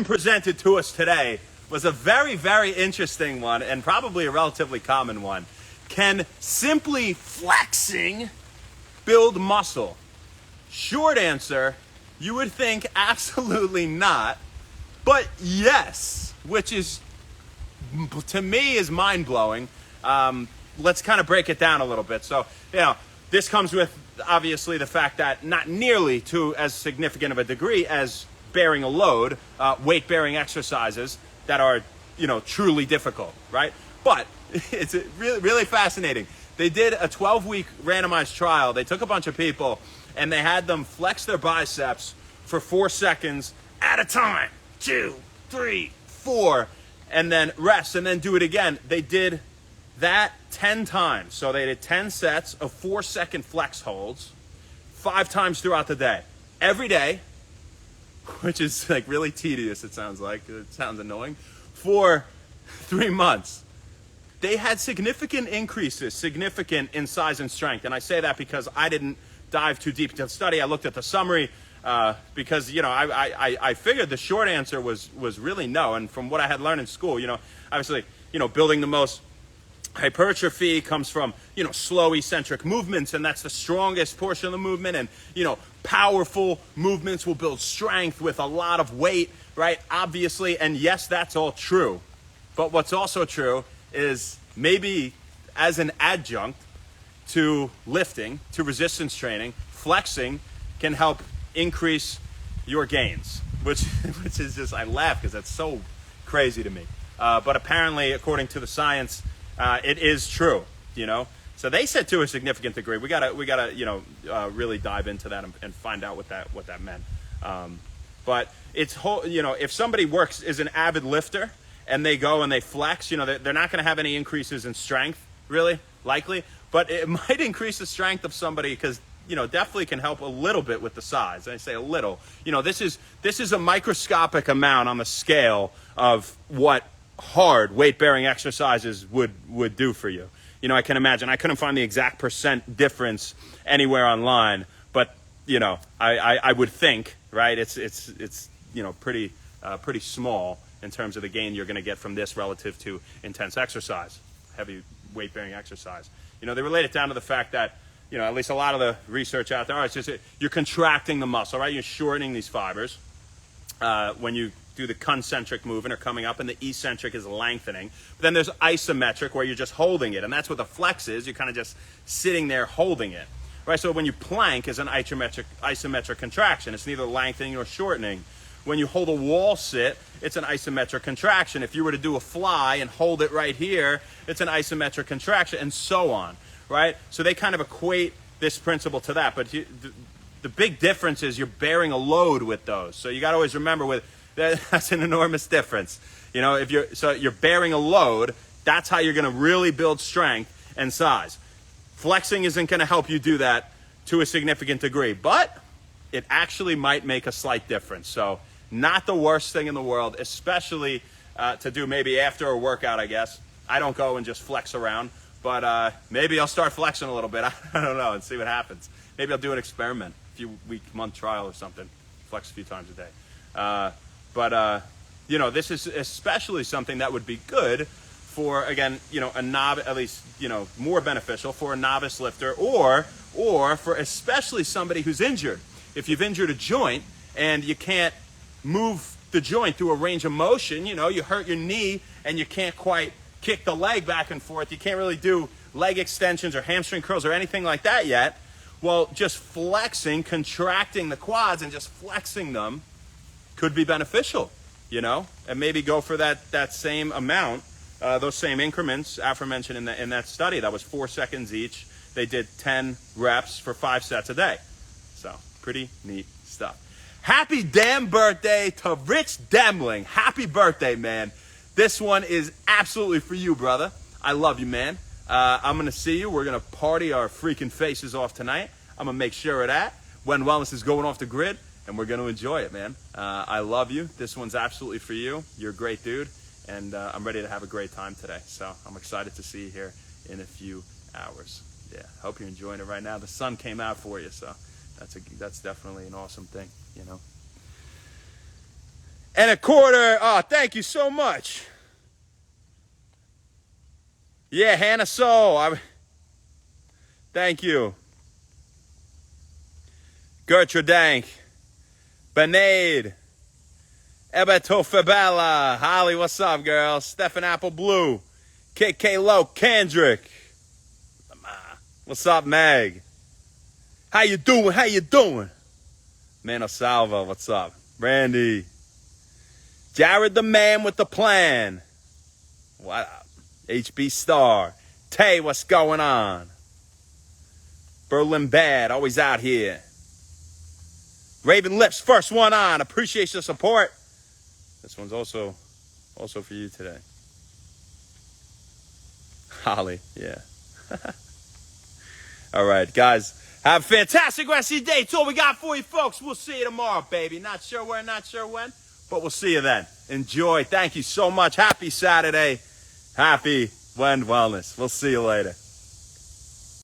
Presented to us today was a very, very interesting one and probably a relatively common one. Can simply flexing build muscle? Short answer, you would think absolutely not, but yes, which is, to me, is mind-blowing. Let's kind of break it down a little bit. So, this comes with, obviously, the fact that not nearly to as significant of a degree as bearing a load, weight-bearing exercises that are, truly difficult, right? But it's really, really fascinating. They did a 12-week randomized trial. They took a bunch of people and they had them flex their biceps for 4 seconds at a time. 2, 3, 4, and then rest and then do it again. They did that 10 times. So they did 10 sets of 4-second flex holds 5 times throughout the day. Every day, which is like really tedious, it sounds like. It sounds annoying. For 3 months. They had significant increases, significant in size and strength. And I say that because I didn't dive too deep into the study. I looked at the summary because, I figured the short answer was really no. And from what I had learned in school, obviously, building the most hypertrophy comes from, slow eccentric movements, and that's the strongest portion of the movement. And, powerful movements will build strength with a lot of weight, right? Obviously, and yes, that's all true. But what's also true is maybe as an adjunct to lifting, to resistance training, flexing can help increase your gains, which is just, I laugh because that's so crazy to me. But apparently, according to the science, it is true, So they said to a significant degree. We gotta really dive into that and find out what that meant. But it's if somebody is an avid lifter and they go and they flex, they're not going to have any increases in strength, really, likely. But it might increase the strength of somebody because, definitely can help a little bit with the size. I say a little. This is a microscopic amount on the scale of what hard weight-bearing exercises would do for you. I can imagine. I couldn't find the exact % difference anywhere online, but I would think, right? It's pretty small in terms of the gain you're going to get from this relative to intense exercise, heavy weight-bearing exercise. They relate it down to the fact that, at least a lot of the research out there, it's just you're contracting the muscle, right? You're shortening these fibers when you do the concentric movement or coming up, and the eccentric is lengthening. But then there's isometric where you're just holding it, and that's what the flex is. You're kind of just sitting there holding it, right? So when you plank is an isometric contraction. It's neither lengthening nor shortening. When you hold a wall sit, it's an isometric contraction. If you were to do a fly and hold it right here, it's an isometric contraction, and so on, right? So they kind of equate this principle to that. But the big difference is you're bearing a load with those. So you got to always remember that's an enormous difference. If you're bearing a load, that's how you're going to really build strength and size. Flexing isn't going to help you do that to a significant degree, but it actually might make a slight difference. So not the worst thing in the world, especially to do maybe after a workout, I guess. I don't go and just flex around, but maybe I'll start flexing a little bit. I don't know, and see what happens. Maybe I'll do an experiment, a few month trial or something, flex a few times a day. But this is especially something that would be good for, again, a novice, at least, more beneficial for a novice lifter or for especially somebody who's injured. If you've injured a joint and you can't move the joint through a range of motion, you hurt your knee and you can't quite kick the leg back and forth. You can't really do leg extensions or hamstring curls or anything like that yet. Well, just flexing, contracting the quads and just flexing them could be beneficial, and maybe go for that same amount, those same increments aforementioned in that study. That was 4 seconds each. They did 10 reps for 5 sets a day. So pretty neat stuff. Happy damn birthday to Rich Demling. Happy birthday, man. This one is absolutely for you, brother. I love you, man. I'm going to see you. We're going to party our freaking faces off tonight. I'm going to make sure of that. When Wellness is going off the grid. And we're going to enjoy it, man. I love you. This one's absolutely for you. You're a great dude. And I'm ready to have a great time today. So I'm excited to see you here in a few hours. Yeah, hope you're enjoying it right now. The sun came out for you, so that's definitely an awesome thing, $1.25. Oh, thank you so much. Yeah, Hannah Soul. Thank you. Gertrude Dank. Benade. Ebeto Fabella. Holly, what's up, girl? Stephen Apple Blue. KK Low. Kendrick. What's up, Meg? How you doing? How you doing? Mano Salva, what's up? Randy. Jared the man with the plan. What up? HB Star. Tay, what's going on? Berlin Bad, always out here. Raven Lips, first one on. Appreciate your support. This one's also for you today. Holly, yeah. All right, guys. Have a fantastic rest of your day. It's all we got for you, folks. We'll see you tomorrow, baby. Not sure where, not sure when, but we'll see you then. Enjoy. Thank you so much. Happy Saturday. Happy Wellness. We'll see you later.